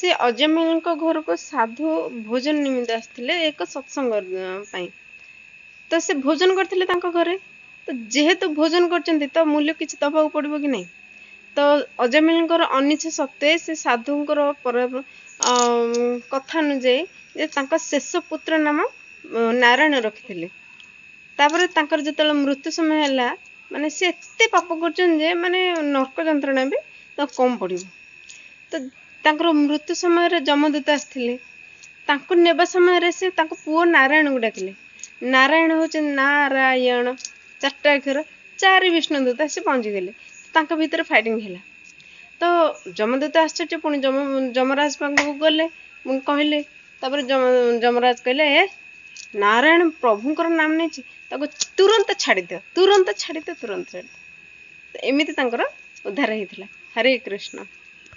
से अजमेय घर को साधु भोजन निमित्त आसते एक सत्संग पाई। तो से भोजन करते घरे तो जेहेतु भोजन कर तो मूल्य किसी दबा पड़ो कि नहीं। तो अजमेय अनिच्छा सत्वे से साधुंकर कथा अनुଯାयी शेष पुत्र नाम नारायण रखी। तापर जो मृत्यु समय है माने से एते पाप कर माने नरक जंत्रणा भी तो कम पड़ो। तो तांकर मृत्यु समय जमदूत आसते नेबा समय से पुओ नारायण को डाकिले। नारायण हूँ नारायण चार्टा अक्षर 4 विष्णुदूत आसी पहुँचीगले भितर फाइटिंग है। तो जमदूत आश्चर्य पुणी जमराज पाखक गले कहले जमराज कहले नारायण प्रभुंकर नाम नहीं तुरंत छाड़ दियो तुरंत छाड़ दियो तुरंत छाड़ दियो। एमती उद्धार होता। हरे कृष्ण।